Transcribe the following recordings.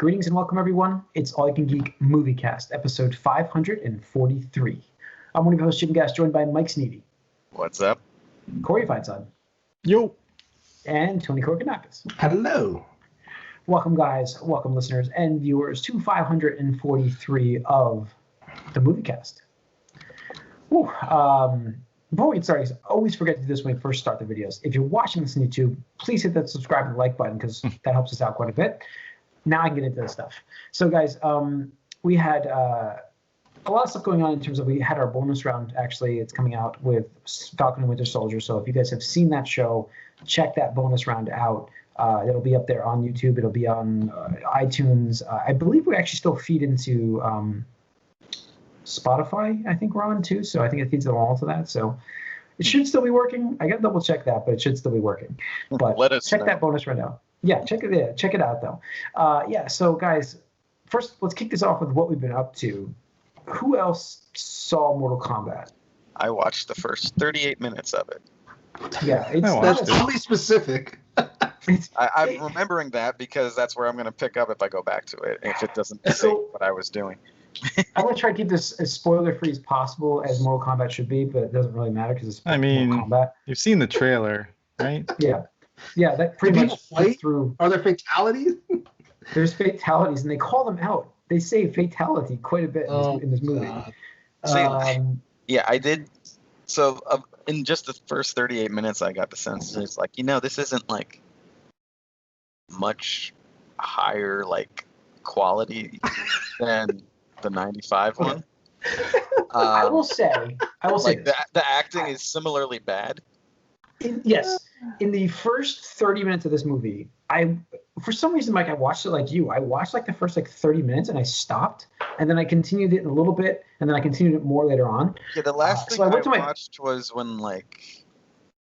Greetings and welcome, everyone. It's AYCG Moviecast, episode 543. I'm one of your hosts, Jim Gass, joined by Mike Sneedy. What's up? Corey Feinstein. Yo. And Tony Korkanakis. Hello. Welcome, guys. Welcome, listeners and viewers, to 543 of the Moviecast. Before we get started, I always forget to do this when we first start the videos. If you're watching this on YouTube, please hit that subscribe and like button because that helps us out quite a bit. Now I can get into this stuff. So, guys, we had a lot of stuff going on in terms of we had our bonus round. Actually, it's coming out with Falcon and Winter Soldier. So if you guys have seen that show, check that bonus round out. It'll be up there on YouTube. It'll be on iTunes. I believe we actually still feed into Spotify. I think we're on too. So I think it feeds them all to that. So it should still be working. I got to double check that, but it should still be working. But Let us check know. that bonus round out. Yeah, check it out though. So guys, first let's kick this off with what we've been up to. Who else saw Mortal Kombat? I watched the first 38 minutes of it. Yeah, That's totally specific. I'm remembering that because that's where I'm going to pick up if I go back to it, if it doesn't say what I was doing. I'm going to try to keep this as spoiler-free as possible, as Mortal Kombat should be, but it doesn't really matter because it's Mortal Kombat. You've seen the trailer, right? Yeah, that pretty much fight through. Are there fatalities? There's fatalities, and they call them out. They say fatality quite a bit in this movie. Yeah, I did. So in just the first 38 minutes, I got the sense it's like, this isn't like much higher like quality than the 95 one. I will say like the acting is similarly bad. Yes. In the first 30 minutes of this movie, for some reason, Mike, I watched it like you. I watched like the first 30 minutes and I stopped, and then I continued it a little bit, and then I continued it more later on. Yeah, the last thing I watched was when never mind.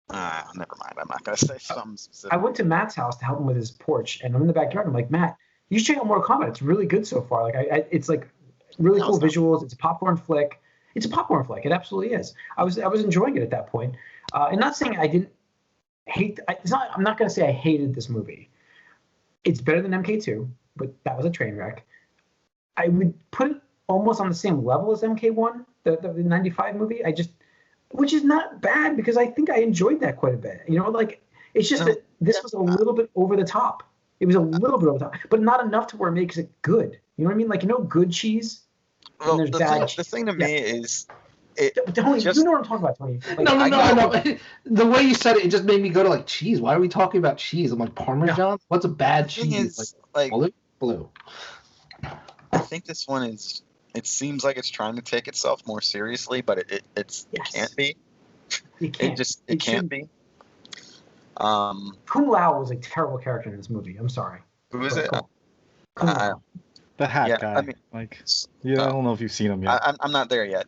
I'm not gonna say something specific. I went to Matt's house to help him with his porch, and I'm in the backyard. I'm like, Matt, you should check out Mortal Kombat. It's really good so far. Like, it's like really cool visuals. It's a popcorn flick. It absolutely is. I was enjoying it at that point. And not saying I didn't hate. I'm not going to say I hated this movie. It's better than MK2, but that was a train wreck. I would put it almost on the same level as MK1, the 95 movie. Which is not bad because I think I enjoyed that quite a bit. It's just that this was a little bit over the top. It was a little bit over the top, but not enough to where it makes it good. You know what I mean? Like, good cheese. Well, the thing to me is. Tony, you know what I'm talking about, Tony. Like, No. I know. The way you said it just made me go to like cheese. Why are we talking about cheese? I'm like, Parmesan? Yeah. What's a bad The thing cheese? is, like blue. I think this one is. It seems like it's trying to take itself more seriously, but it can't be. It can't. It can't be. Kung Lao was a terrible character in this movie. I'm sorry. Who is it? Kung Lao. The hat guy. I mean, I don't know if you've seen him yet. I'm not there yet.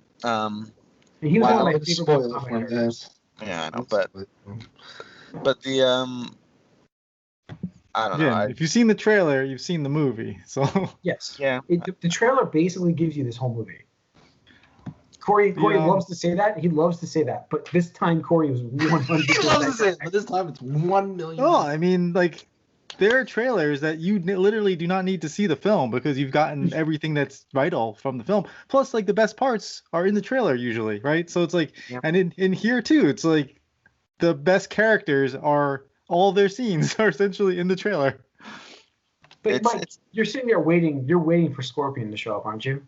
He was one of my favorite spoiler for characters. Yeah, I know, but the I don't know. Yeah, if you've seen the trailer, you've seen the movie. So Yes. Yeah. The trailer basically gives you this whole movie. Corey loves to say that. He loves to say that. But this time, Corey was 100%. he loves to say it, but this time it's 1 million. No, I mean, like, there are trailers that you literally do not need to see the film because you've gotten everything that's vital from the film. Plus, like, the best parts are in the trailer usually, right? So it's like, and in here too, it's like the best characters are all their scenes are essentially in the trailer. But Mike, you're sitting there waiting. You're waiting for Scorpion to show up, aren't you?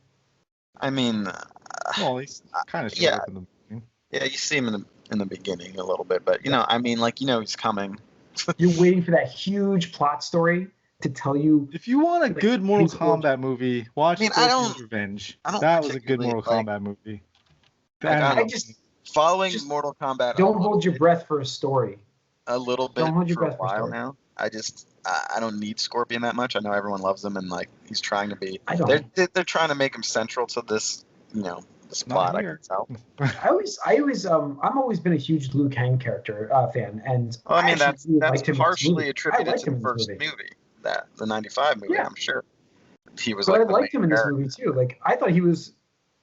I mean, well, he's kind of showed up in the beginning. Yeah, you see him in the beginning a little bit, but I mean, like, he's coming. You're waiting for that huge plot story to tell you. If you want a good Mortal Kombat movie, watch Scorpion's Revenge. That was a good Mortal Kombat movie. Following Mortal Kombat. Don't hold your breath for a story. A little bit for a while now. I don't need Scorpion that much. I know everyone loves him, and like he's trying to be. They're trying to make him central to this, this plot. I can tell. I'm always been a huge Liu Kang character fan, and I mean that's partially attributed to the first movie, the 95 movie. Yeah. I'm sure he was. But I liked him in this movie too. Like I thought he was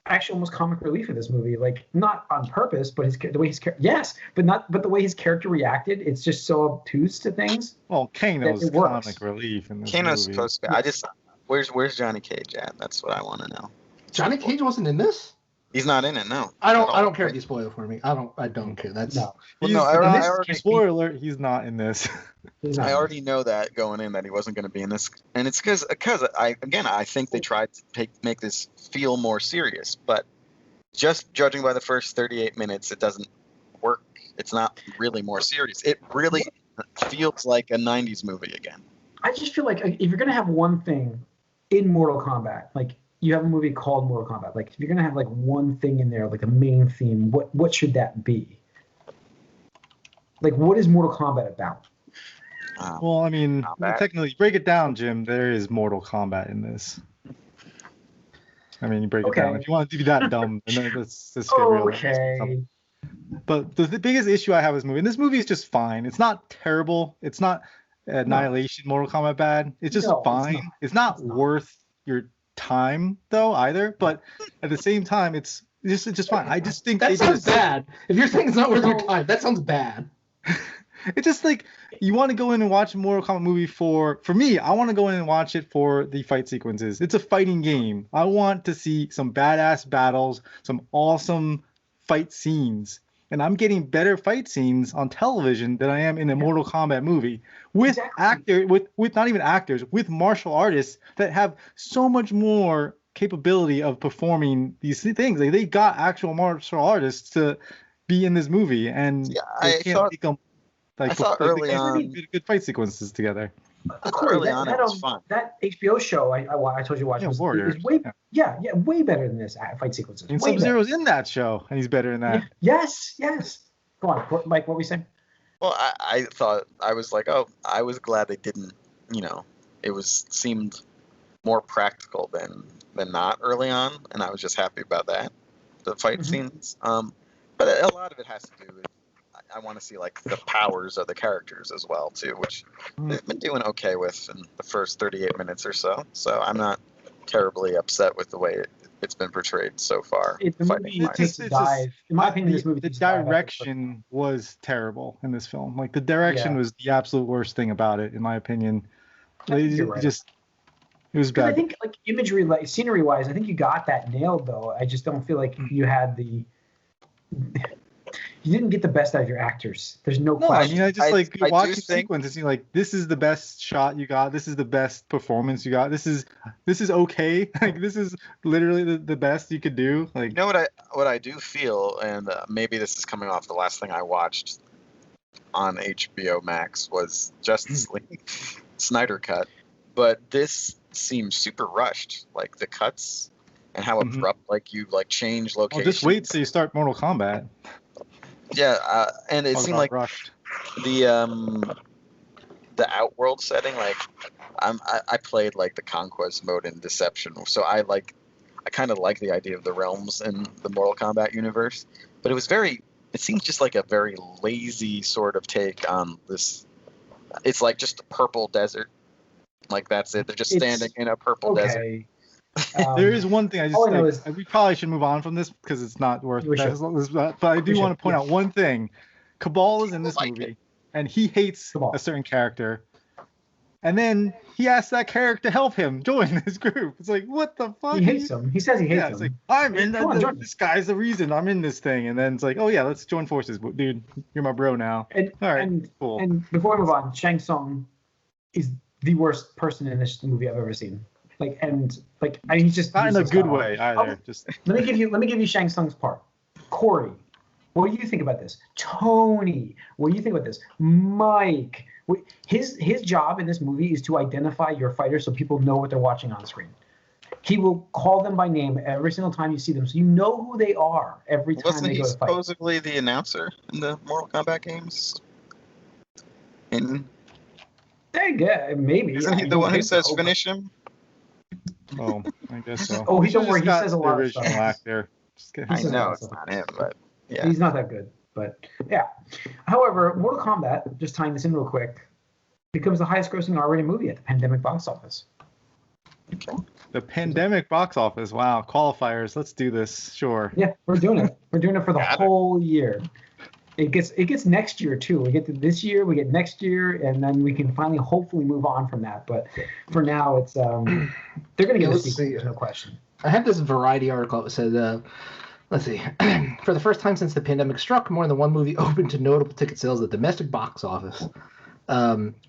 actually almost comic relief in this movie. Like not on purpose, but the way the way his character reacted. It's just so obtuse to things. Well, Kano's comic relief in this Kano's movie. supposed to be. Where's Johnny Cage at? That's what I want to know. Johnny Cage wasn't in this? He's not in it, no. I don't care if you spoil it for me. I don't care. That's no. Well, no, I already spoiler alert, he's not in this. I already know that going in that he wasn't going to be in this, and it's because I think they tried to make this feel more serious, but just judging by the first 38 minutes, it doesn't work. It's not really more serious. It really feels like a 90s movie again. I just feel like if you're going to have one thing in Mortal Kombat, like you have a movie called Mortal Kombat, like if you're going to have like one thing in there, like a main theme, what should that be? Like, what is Mortal Kombat about? Well, I mean, technically, break it down, Jim. There is Mortal Kombat in this. I mean, you break it down. If you want to be that dumb, then let's get real. Okay. But the biggest issue I have with this movie, and this movie is just fine. It's not terrible. It's not Annihilation, Mortal Kombat bad. It's just fine. It's not worth your time, though, either. But at the same time, it's just fine. I just think that sounds bad. If you're saying it's not worth your time, that sounds bad. It's just like you want to go in and watch a Mortal Kombat movie for me, I want to go in and watch it for the fight sequences. It's a fighting game. I want to see some badass battles, some awesome fight scenes. And I'm getting better fight scenes on television than I am in a Mortal Kombat movie with with not even actors, with martial artists that have so much more capability of performing these things. Like they got actual martial artists to be in this movie, and they can't make them. I thought early on good fight sequences together. Early on, it was fun. That HBO show I told you to watch was way better than this fight sequences. And Sub-Zero's in that show, and he's better than that. Yes. Go on, Mike. What were we saying? Well, I thought I was like, I was glad they didn't. Seemed more practical than not early on, and I was just happy about that. The fight scenes, but a lot of it has to do with. I want to see like the powers of the characters as well too, which they've been doing okay with in the first 38 minutes or so. So I'm not terribly upset with the way it's been portrayed so far. In my opinion, this movie the direction was terrible in this film. Like the direction was the absolute worst thing about it, in my opinion. It was bad. I think like imagery, like scenery wise, I think you got that nailed though. I just don't feel like you had the. You didn't get the best out of your actors. There's no question. I mean, I watching sequences, you're like, this is the best shot you got. This is the best performance you got. This is okay. Like this is literally the best you could do. Like, you know what I do feel, and maybe this is coming off the last thing I watched on HBO Max was Justice League Snyder Cut, but this seems super rushed. Like the cuts and how abrupt, like you like change location. Just wait till you start Mortal Kombat. Yeah, and it seemed like rushed. The Outworld setting, like I played like the Conquest mode in Deception, so I kind of like the idea of the realms in the Mortal Kombat universe, but it seems just like a very lazy sort of take on this. It's like just a purple desert, like that's it. They're just standing in a purple desert. There is one thing we probably should move on from this because it's not worth it. But I do want to point out one thing. Cabal is in this movie, and he hates a certain character. And then he asks that character to help him join this group. It's like, what the fuck? He hates him. He says he hates him. It's like, I'm in this guy's the reason I'm in this thing. And then it's like, oh yeah, let's join forces. Dude, you're my bro now. All right, cool. And before we move on, Shang Tsung is the worst person in this movie I've ever seen. He's just not in a good way either. Let me give you Shang Tsung's part. Corey, what do you think about this? Tony, what do you think about this? Mike, his job in this movie is to identify your fighters so people know what they're watching on screen. He will call them by name every single time you see them, so you know who they are every time they go to fight. Wasn't he supposedly the announcer in the Mortal Kombat games? Maybe. Isn't he the one who says finish him? Oh, I guess so. Oh, don't worry. He says a lot of stuff. Actor. I know it's not him, but yeah. He's not that good, but yeah. However, Mortal Kombat, just tying this in real quick, becomes the highest grossing R-rated movie at the pandemic box office. Okay. The pandemic box office. Wow. Qualifiers. Let's do this. Sure. Yeah, we're doing it. We're doing it for the whole year. it gets next year too. We get to this year, we get next year, and then we can finally hopefully move on from that. But for now, it's they're going to get a sequel. There's no question. I have this Variety article that said, let's see, for the first time since the pandemic struck, more than one movie opened to notable ticket sales at the domestic box office.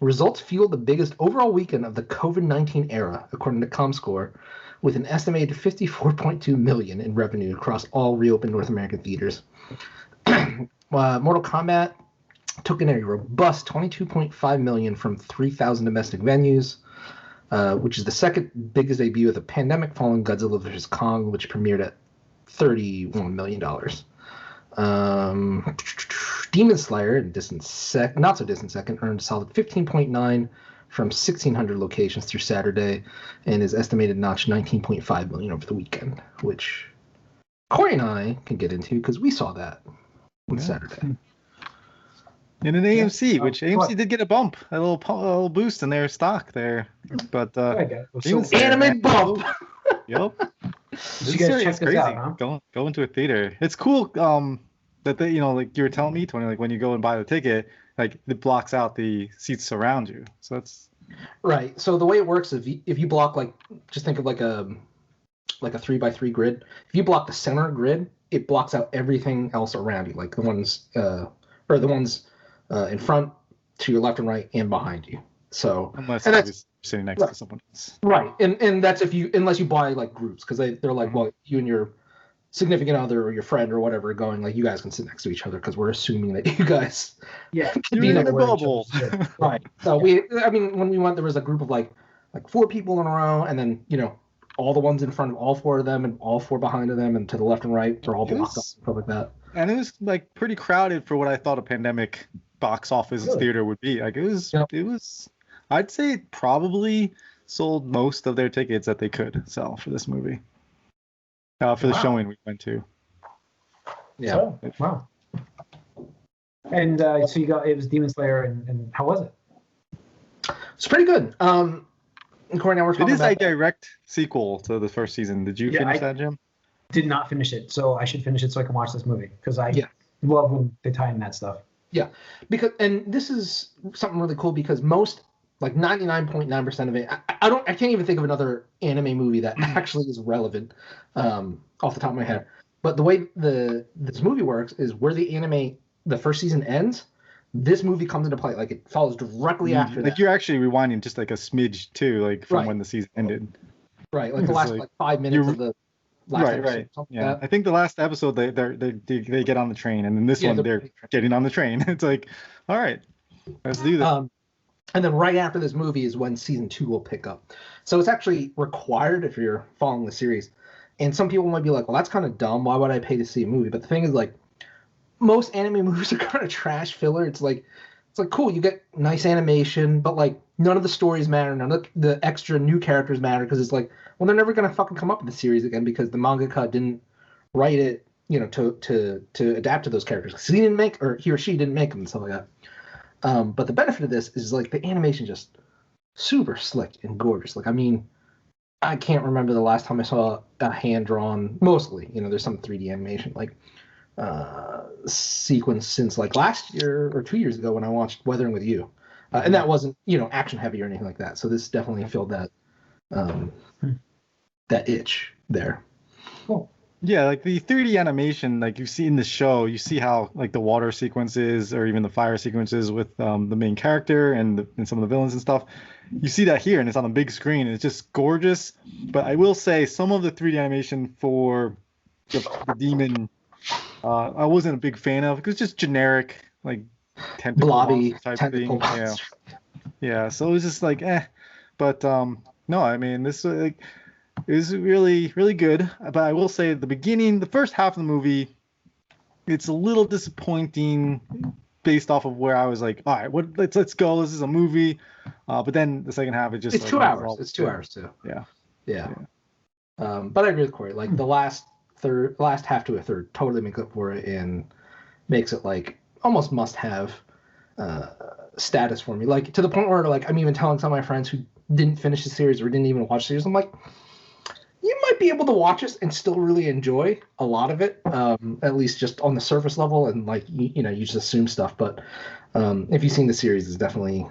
Results fueled the biggest overall weekend of the COVID-19 era, according to ComScore, with an estimated $54.2 million in revenue across all reopened North American theaters. Mortal Kombat took in a robust $22.5 million from 3,000 domestic venues, which is the second biggest debut of the pandemic, following Godzilla vs. Kong, which premiered at $31 million. Demon Slayer, not so distant second, earned a solid $15.9 from 1,600 locations through Saturday, and is estimated to notch $19.5 million over the weekend, which Corey and I can get into because we saw that on Saturday. In an AMC, which AMC did get a bump, a little boost in their stock there, but anime bump. Yep. You guys check this out, huh? Go into a theater. It's cool that they, like you were telling me, Tony, like when you go and buy the ticket, like it blocks out the seats around you. So that's right. So the way it works is if you block, like, just think of like a 3x3 grid. If you block the center grid, it blocks out everything else around you, like the ones in front, to your left and right, and behind you. So unless you're sitting next to someone else. Right. And that's unless you buy like groups, because they're like, well, you and your significant other or your friend or whatever going, like, you guys can sit next to each other because we're assuming that you guys can be in a bubble. Right. So when we went, there was a group of like 4 people in a row, and then all the ones in front of all 4 of them and all 4 behind of them and to the left and right are all blocked up, stuff like that. And it was like pretty crowded for what I thought a pandemic box office theater would be. Like it was I'd say it probably sold most of their tickets that they could sell for this movie. For the showing we went to. Yeah. So, wow. And so it was Demon Slayer, and how was it? It's pretty good. And Corey, now we're talking about a direct sequel to the first season. Did you finish that, Jim? Did not finish it, so I should finish it so I can watch this movie, because I love when they tie in that stuff. Yeah, and this is something really cool, because most, like 99.9% of it, I can't even think of another anime movie that actually is relevant off the top of my head. But the way this movie works is where the first season ends, this movie comes into play. Like it follows directly after that. Like you're actually rewinding just like a smidge too, like from when the season ended. Right, like the last 5 minutes of the last episode. Right. Yeah, I think the last episode they get on the train, and then this one they're getting on the train. It's like, all right, let's do this. And then right after this movie is when season 2 will pick up. So it's actually required if you're following the series. And some people might be like, well, that's kind of dumb. Why would I pay to see a movie? But the thing is, like, most anime movies are kind of trash filler. It's like cool, you get nice animation, but like none of the stories matter. None of the extra new characters matter, because it's like, well, they're never going to fucking come up in the series again, because the mangaka didn't write it, to adapt to those characters. Because he or she didn't make them and stuff like that. But the benefit of this is like the animation just super slick and gorgeous. Like, I mean, I can't remember the last time I saw a hand-drawn, mostly, there's some 3D animation, like sequence since like last year or 2 years ago when I watched Weathering with You. And that wasn't, action heavy or anything like that. So this definitely filled that itch there. Cool. Yeah, like the 3D animation, like you see in the show, you see how like the water sequences or even the fire sequences with the main character and some of the villains and stuff. You see that here, and it's on a big screen, and it's just gorgeous. But I will say some of the 3D animation for the demon, I wasn't a big fan of. It was just generic, like blobby type thing. Yeah. So it was just like, eh. But no, I mean, this like. It was really, really good, but I will say at the beginning, the first half of the movie, it's a little disappointing based off of where I was like, all right, let's go. This is a movie, but then the second half, it's 2 hours. It's 2 hours too. Yeah. But I agree with Corey. Like the last half to a third totally makes up for it and makes it like almost must-have status for me. Like to the point where like I'm even telling some of my friends who didn't finish the series or didn't even watch the series, I'm like, you might be able to watch this and still really enjoy a lot of it, at least just on the surface level, and like you just assume stuff. But if you've seen the series, it's definitely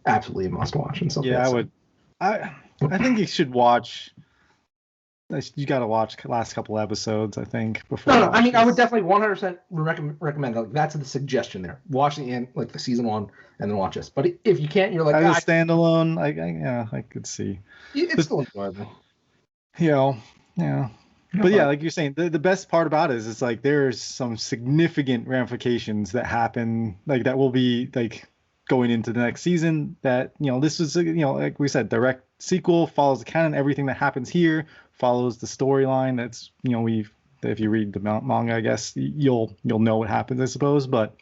absolutely a must watch and stuff. Yeah, I would. I think you should watch. You got to watch the last couple episodes, I think. Before. No. I mean, I would definitely 100% recommend. Like, that's the suggestion there. Watch the end, like the season 1, and then watch this. But if you can't, you're like, as a standalone, I could see. It's still enjoyable. Yeah. But yeah, like you're saying, the best part about it is it's like there's some significant ramifications that happen, like that will be like going into the next season. That this was like we said, direct sequel, follows the canon. Everything that happens here follows the storyline. That's if you read the manga, I guess you'll know what happens, I suppose. But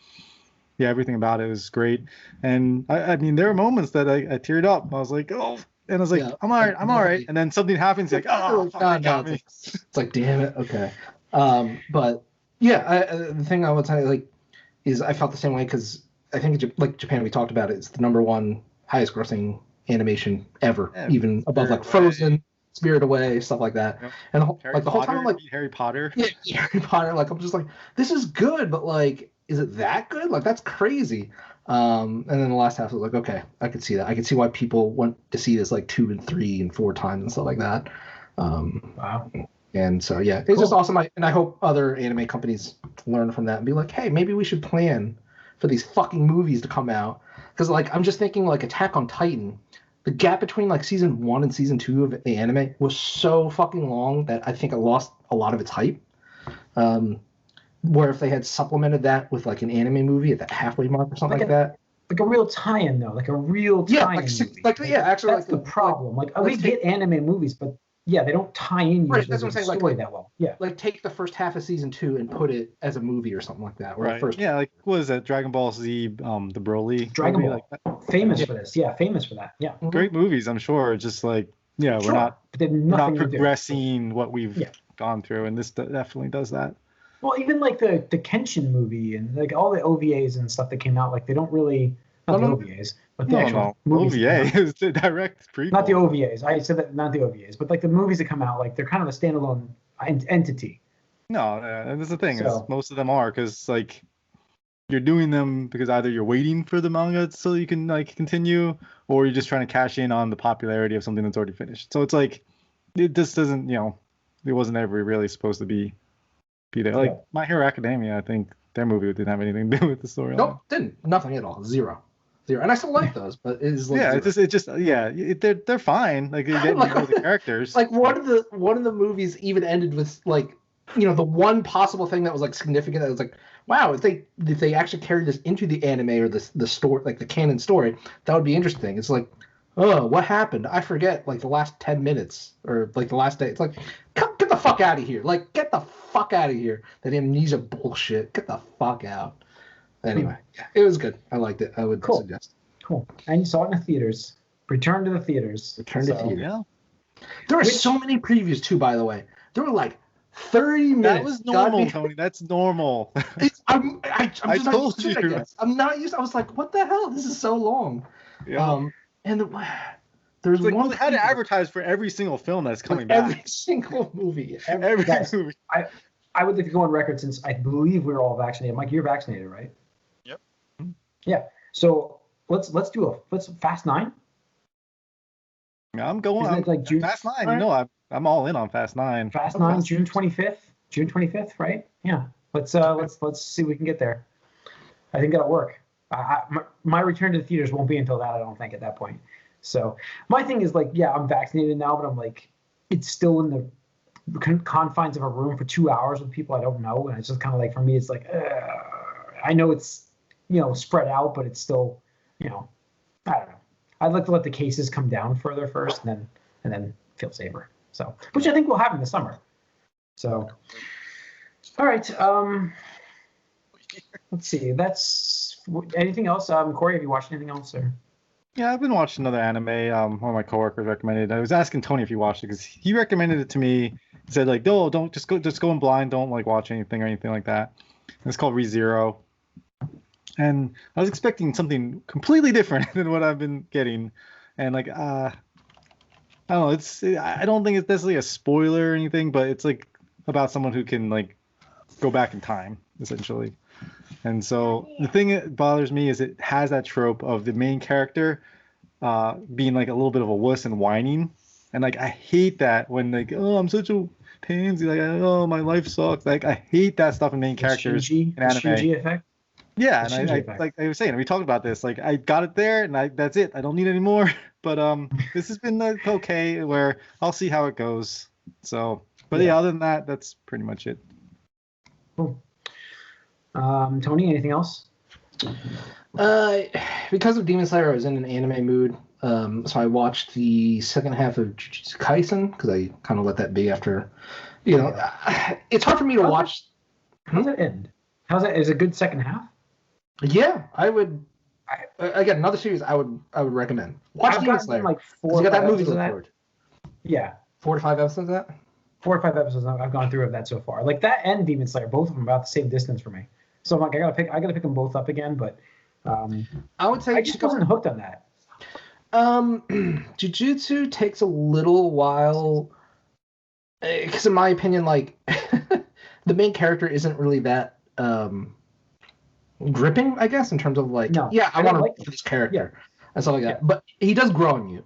yeah, everything about it is great. And I mean, there are moments that I teared up. I was like, oh. And I was like, I'm all right. And then something happens, like, oh, fuck, got me. It's like, damn it, okay. But yeah, the thing I would tell you, like, is I felt the same way because I think like Japan, we talked about it, it's the #1 highest grossing animation ever, even above like Frozen, Spirit Away, stuff like that. Yep. And the whole time I'm like, Harry Potter. Yeah, Harry Potter. Like I'm just like, this is good, but like, is it that good? Like that's crazy. And then the last half was like, okay, I could see that. I could see why people want to see this like 2 and 3 and 4 times and stuff like that. Wow. And so yeah, it's just awesome. And I hope other anime companies learn from that and be like, hey, maybe we should plan for these fucking movies to come out. Because like I'm just thinking like Attack on Titan, the gap between like season 1 and season 2 of the anime was so fucking long that I think it lost a lot of its hype. Where if they had supplemented that with like an anime movie at the halfway mark or something like that, like a real tie-in though, like a real tie-in movie. Actually, that's the problem. Like we get anime movies, but yeah, they don't tie in usually that's what I'm saying, story that well. Yeah, like take the first half of season 2 and put it as a movie or something like that. Or right. Yeah, like what is that? Dragon Ball Z, the Broly. Dragon Ball, like famous for this. Yeah, famous for that. Yeah, great movies. I'm sure. Just like we're not progressing what we've gone through, and this definitely does that. Well, even like the Kenshin movie and like all the OVAs and stuff that came out, like they don't really not the OVAs, but the actual movies. OVA is the direct prequel. Not the OVAs. I said that, not the OVAs, but like the movies that come out, like they're kind of a standalone entity. No, that's the thing. So, is most of them are because like you're doing them because either you're waiting for the manga so you can like continue, or you're just trying to cash in on the popularity of something that's already finished. So it's like it just doesn't, it wasn't ever really supposed to be there. Like My Hero Academia, I think their movie didn't have anything to do with the story. Nope, didn't. Nothing at all. Zero. And I still like those, but it is like they're fine. Like you get to know the characters. Like one of the movies even ended with like the one possible thing that was like significant that was like, wow, if they actually carried this into the anime or the story, like the canon story, that would be interesting. It's like, oh, what happened? I forget like the last 10 minutes or like the last day. It's like, get the fuck out of here. Like, get the fuck out of here. That amnesia bullshit. Get the fuck out. Anyway, it was good. I liked it. I would suggest. Cool. And you saw it in the theaters. Return to the theaters. Return to theaters. Yeah. There were so many previews too, by the way. There were like 30 minutes. That was normal, Tony. That's normal. I told you. I'm not used. I was like, what the hell? This is so long. Yeah. And there's like, one. They had to advertise for every single film that's coming back. Every single movie. Every movie. I would like to go on record since I believe we're all vaccinated. Mike, you're vaccinated, right? Yep. Yeah. So let's do Fast 9. Yeah, I'm going. Isn't it like June? Fast 9. Right? I'm all in on Fast 9. Fast 9, June 25th. June 25th, right? Yeah. Let's see if we can get there. I think that'll work. My return to the theaters won't be until that, I don't think, at that point. So my thing is like, yeah, I'm vaccinated now, but I'm like, it's still in the confines of a room for 2 hours with people I don't know, and it's just kind of like, for me, it's like, I know it's spread out, but it's still, I don't know. I'd like to let the cases come down further first, and then feel safer. So, which I think will happen this summer. So, all right. Let's see. That's anything else. Corey, have you watched anything else? Or? Yeah, I've been watching another anime. One of my coworkers recommended. I was asking Tony if he watched it because he recommended it to me. He said like, no, don't just go in blind. Don't like watch anything or anything like that. And it's called ReZero. And I was expecting something completely different than what I've been getting. And like, I don't know. I don't think it's necessarily a spoiler or anything, but it's like about someone who can like go back in time, essentially. And so the thing that bothers me is it has that trope of the main character being like a little bit of a wuss and whining. And like I hate that when like, oh, I'm such a pansy, like oh my life sucks. Like I hate that stuff in main characters in anime. Shinji effect. Yeah, and I like I was saying, we talked about this. Like I got it there, and that's it. I don't need any more. But this has been okay. Where I'll see how it goes. So, but yeah, other than that, that's pretty much it. Cool. Tony, anything else? Because of Demon Slayer, I was in an anime mood. So I watched the second half of Jujutsu Kaisen because I kind of let that be after, it's hard for me to watch. How's it end? How's that? Is it a good second half? Yeah, I would. Again, another series I would recommend. Watch Demon Slayer. Like 4 you got that movie to look forward. Yeah. 4 to 5 episodes of that? 4 or 5 episodes I've gone through of that so far. Like that and Demon Slayer, both of them about the same distance for me. So I'm like, I gotta pick them both up again, but I would say I just wasn't hooked on that. Jujutsu takes a little while because in my opinion, like the main character isn't really that gripping, I guess, in terms of like, I want to like this character and stuff like that. But he does grow on you,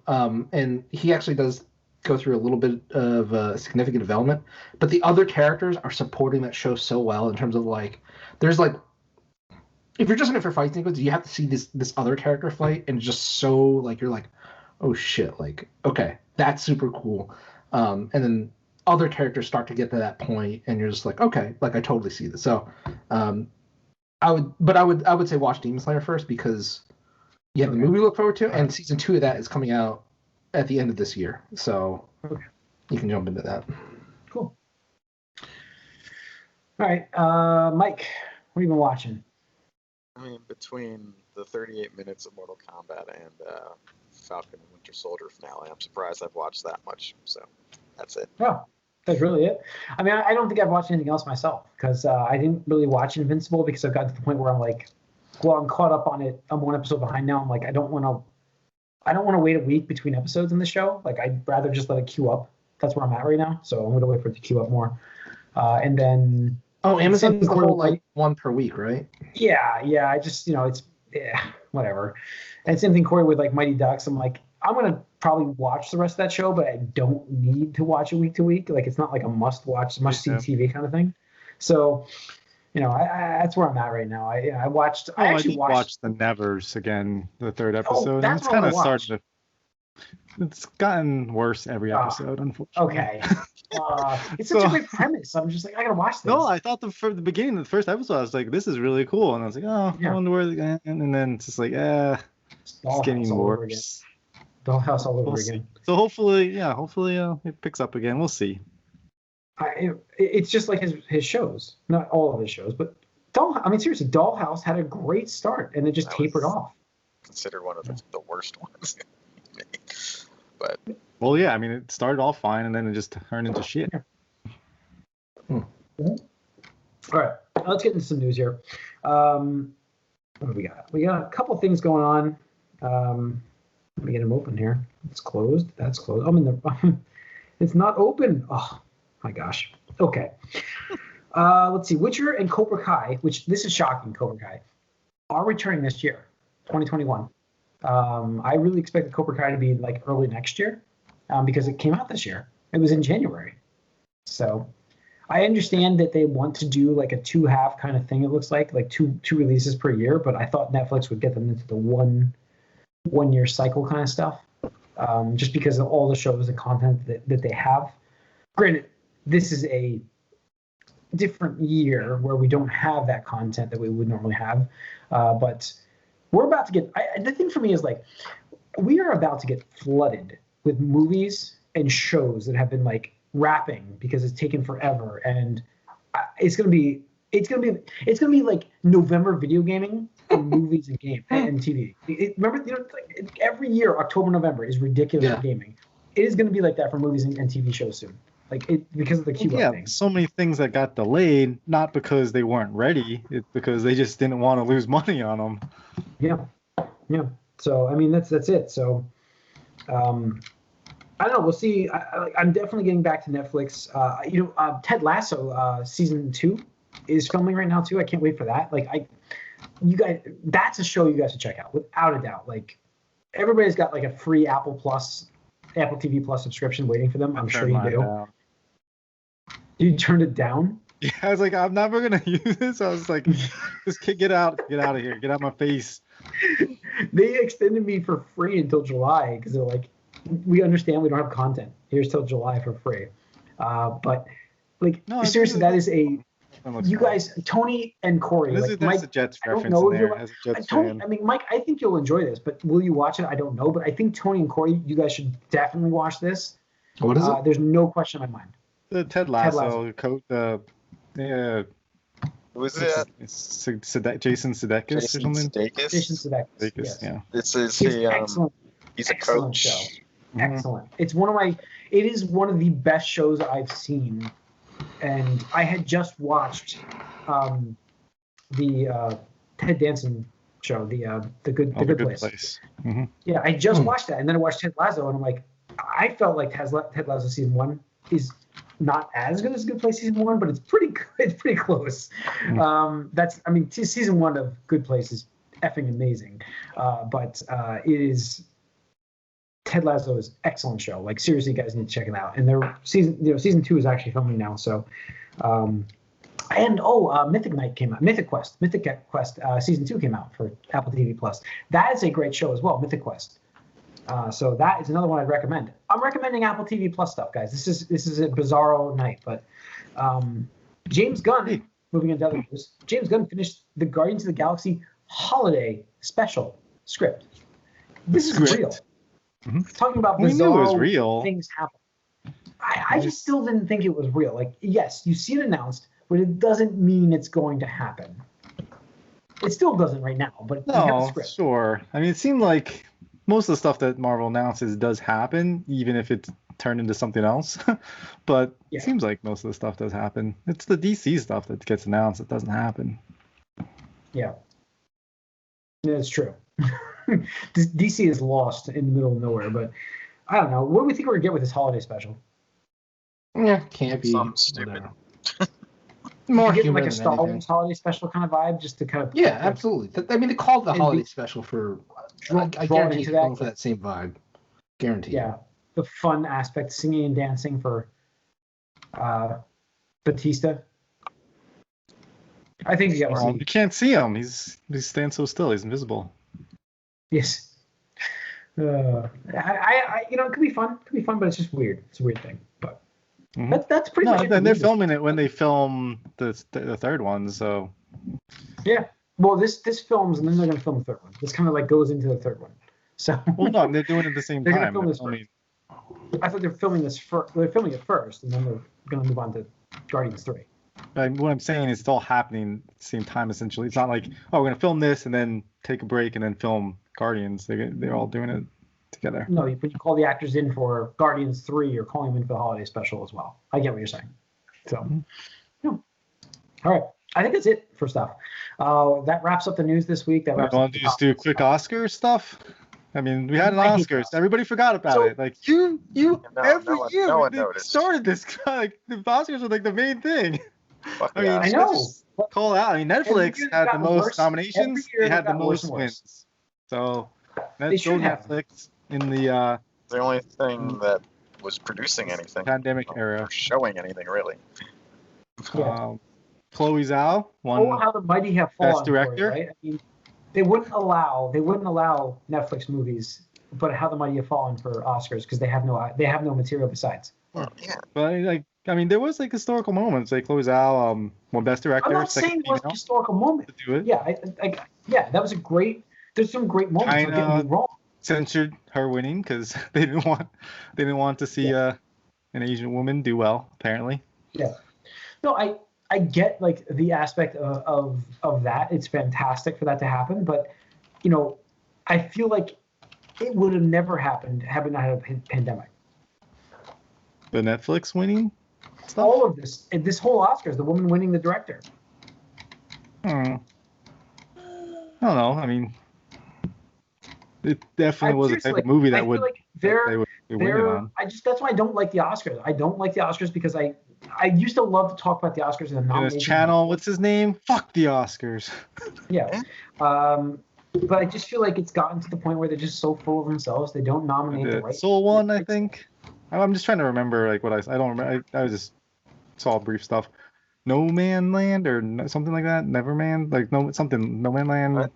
and he actually does go through a little bit of significant development. But the other characters are supporting that show so well in terms of like, there's like, if you're just in it for fight sequence, you have to see this other character fight, and it's just so like you're like, oh shit, like okay, that's super cool. And then other characters start to get to that point, and you're just like, okay, like I totally see this. So, I would say watch Demon Slayer first because you have the movie to look forward to, and season 2 of that is coming out at the end of this year, so you can jump into that. Cool. All right, Mike, what have you been watching? I mean, between the 38 minutes of Mortal Kombat and Falcon and Winter Soldier finale, I'm surprised I've watched that much. So that's it. Oh, that's really it. I mean, I don't think I've watched anything else myself because I didn't really watch Invincible because I've gotten to the point where I'm like, well, I'm caught up on it. I'm one episode behind now. I'm like, I don't want to wait a week between episodes in the show. Like, I'd rather just let it queue up. That's where I'm at right now. So I'm going to wait for it to queue up more. And then... Oh, Amazon's the whole, like, one per week, right? Yeah. I just, it's... Yeah, whatever. And same thing, Corey, with, like, Mighty Ducks. I'm like, I'm going to probably watch the rest of that show, but I don't need to watch it week to week. Like, it's not like a must-watch, must-see TV kind of thing. So... that's where I'm at right now. I actually watched the Nevers again, the third episode. And it's kind of started to. It's gotten worse every episode, unfortunately. Okay. It's such a great premise. I'm just like, I gotta watch this. No, I thought the beginning of the first episode, I was like, this is really cool, and I was like, I wonder where they're going. And then it's just like, it's getting worse. Dollhouse all over again. So hopefully it picks up again. We'll see. It's just like his shows, not all of his shows, but seriously, Dollhouse had a great start and it just tapered off. Considered one of the worst ones. But well, yeah, I mean, it started off fine and then it just turned into shit. All right, let's get into some news here. What do we got? We got a couple things going on. Let me get them open here. It's closed. That's closed. It's not open. Oh. My gosh. Okay. Let's see. Witcher and Cobra Kai, which this is shocking, Cobra Kai, are returning this year, 2021. I really expected Cobra Kai to be like early next year because it came out this year. It was in January. So I understand that they want to do like a 2-half kind of thing, it looks like two releases per year, but I thought Netflix would get them into the one year cycle kind of stuff just because of all the shows and content that they have. Granted, this is a different year where we don't have that content that we would normally have. But we're about to get, the thing for me is like, we are about to get flooded with movies and shows that have been like wrapping because it's taken forever. And it's going to be like November video gaming and movies and TV. Remember, like every year, October, November is ridiculous for gaming. It is going to be like that for movies and TV shows soon. Like because of the queue-up thing. So many things that got delayed, not because they weren't ready, it's because they just didn't want to lose money on them. Yeah. So I mean that's it. So, I I don't know. We'll see. I'm definitely getting back to Netflix. Ted Lasso season 2 is filming right now too. I can't wait for that. You guys, that's a show you guys should check out without a doubt. Like, everybody's got like a free Apple TV Plus subscription waiting for them. I'm sure you do. You turned it down? Yeah, I was like, I'm never gonna use this. I was like, just get out of here, get out of my face. They extended me for free until July because they're like, we understand we don't have content. Here's till July for free. But like, no, seriously, that is a. You guys, Tony and Corey, like Mike, a Jets I don't know if you're as a Jets fan. I mean, Mike, I think you'll enjoy this, but will you watch it? I don't know, but I think Tony and Corey, you guys should definitely watch this. What is it? There's no question in my mind. The Ted Lasso. Yeah. Who is it? Jason Sudeikis or something? Jason Sudeikis. Yes. Yeah. This is excellent. He's a coach. Show. Mm-hmm. Excellent. It is one of the best shows I've seen. And I had just watched the Ted Danson show, the Good Place. Mm-hmm. Yeah, I just watched that, and then I watched Ted Lasso, and I'm like, I felt like Ted Lasso season 1 is not as good as Good Place season 1, but it's pretty good. It's pretty close. Mm-hmm. Season 1 of Good Place is effing amazing, but it is. Ted Lasso is an excellent show. Like, seriously, you guys need to check it out. And their season 2 is actually filming now. So, Mythic Night came out. Mythic Quest season 2 came out for Apple TV Plus. That is a great show as well, Mythic Quest. So that is another one I'd recommend. I'm recommending Apple TV Plus stuff, guys. This is a bizarro night, but James Gunn, moving into other news, James Gunn finished the Guardians of the Galaxy holiday special script. This is real. Mm-hmm. Talking about bizarre things happen. I just still didn't think it was real. Like, yes, you see it announced, but it doesn't mean it's going to happen. It still doesn't right now, but you have the script. Sure. I mean, it seemed like most of the stuff that Marvel announces does happen, even if it's turned into something else. But it seems like most of the stuff does happen. It's the DC stuff that gets announced that doesn't happen. Yeah. It's true. DC is lost in the middle of nowhere, but I don't know. What do we think we're gonna get with this holiday special? Yeah, can't be something stupid. More getting like a Star Wars holiday special kind of vibe, just to kind of absolutely. I mean, they called the holiday special for. I guarantee it's going for that same vibe. Guaranteed. Yeah, the fun aspect, singing and dancing for Batista. I think you can't see him. He's standing so still. He's invisible. Yes. It could be fun. It could be fun, but it's just weird. It's a weird thing. But that's pretty much it. And they're filming it when they film the third one, so. Yeah. Well, this films, and then they're going to film the third one. This kind of like goes into the third one. So. Well, no, they're doing it at the same time. They're going to film this first. I thought they're filming this first. They're filming it first, and then they're going to move on to Guardians 3. What I'm saying is it's all happening at the same time, essentially. It's not like, we're going to film this and then take a break and then film Guardians. They're all doing it together. No, but you call the actors in for Guardians 3, you're calling them in for the holiday special as well. I get what you're saying. So, All right. I think that's it for stuff. That wraps up the news this week. That wraps up. Just do quick Oscar stuff? I mean, we had an Oscars. Everybody forgot about it. Like, every year no one started this. Like, the Oscars were like the main thing. I know. Call out. I mean, Netflix had the most nominations. They had the most wins. So let's go Netflix in the only thing that was producing anything. Pandemic era. Showing anything really. Yeah. Chloe Zhao won. Oh, how the mighty have fallen. Best director. Right? I mean, they wouldn't allow Netflix movies, but how the mighty have fallen for Oscars because they have no material besides. Well, yeah. But there was like historical moments. Like Chloe Zhao won Best Director. I'm not saying it was a historical moment. To do it. Yeah, that was a great. There's some great moments. Don't get me wrong. Censored her winning because they didn't want to see an Asian woman do well. Apparently. Yeah. No, I get like the aspect of that. It's fantastic for that to happen, but I feel like it would have never happened had we not had a pandemic. The Netflix winning stuff? All of this whole Oscars, the woman winning the director. I don't know. I mean, it definitely was a type of movie that would. Like there That's why I don't like the Oscars. I don't like the Oscars because I used to love to talk about the Oscars and the nominations. This channel, what's his name? Fuck the Oscars. Yeah. But I just feel like it's gotten to the point where they're just so full of themselves. They don't nominate the right. Soul won, I think. I'm just trying to remember like what I don't remember. I just saw brief stuff. No Man Land or something like that. Neverman, like No Man Land. What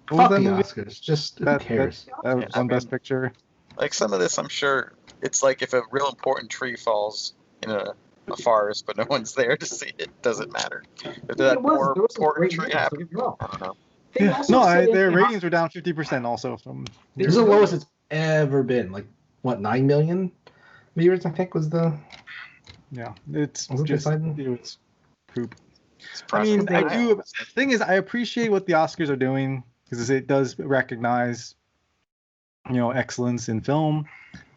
was that movie? Oscars. Just who cares? That was on Best Picture. Like some of this, I'm sure it's like if a real important tree falls in a forest, but no one's there to see it, doesn't matter. If that more important tree happened, I don't know. Yeah. No, their ratings were down 50% also from. This is the lowest it's ever been. Like what, 9 million viewers? I think was the. Yeah, it's poop. I mean, the thing is, I appreciate what the Oscars are doing because it does recognize, excellence in film,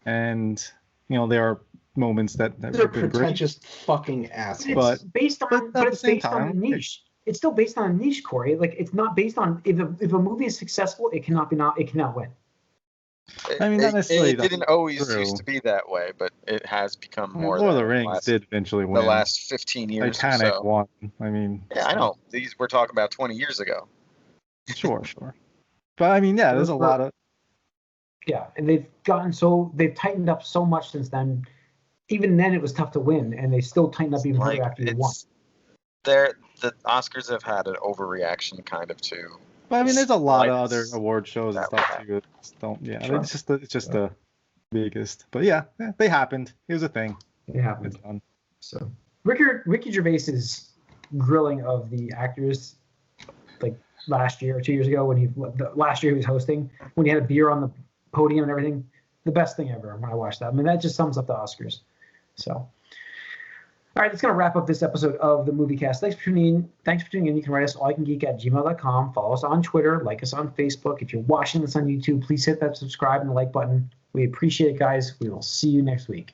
and there are moments that they're pretentious fucking assholes. But it's based on a niche. It's still based on a niche, Corey. Like it's not based on if a movie is successful, it cannot win. I mean, not necessarily. It didn't always used to be that way, but it has become more. Lord of the Rings did eventually win. The last 15 years. Titanic won. I mean. Yeah, I know. These we're talking about 20 years ago. Sure. But I mean, yeah, there's a lot of. Yeah, and they've tightened up so much since then. Even then, it was tough to win, and they still tightened up even further after you won. The Oscars have had an overreaction kind of too. But I mean, there's a lot of other award shows and stuff too. Sure. It's just the biggest. But yeah, they happened. It was a thing. It happened. It's done. So Ricky Gervais's grilling of the actors, like last year or 2 years ago last year he was hosting when he had a beer on the podium and everything, the best thing ever when I watched that. I mean, that just sums up the Oscars. So. All right, that's going to wrap up this episode of the Moviecast. Thanks for tuning in. You can write us allycangeek@gmail.com. Follow us on Twitter. Like us on Facebook. If you're watching this on YouTube, please hit that subscribe and like button. We appreciate it, guys. We will see you next week.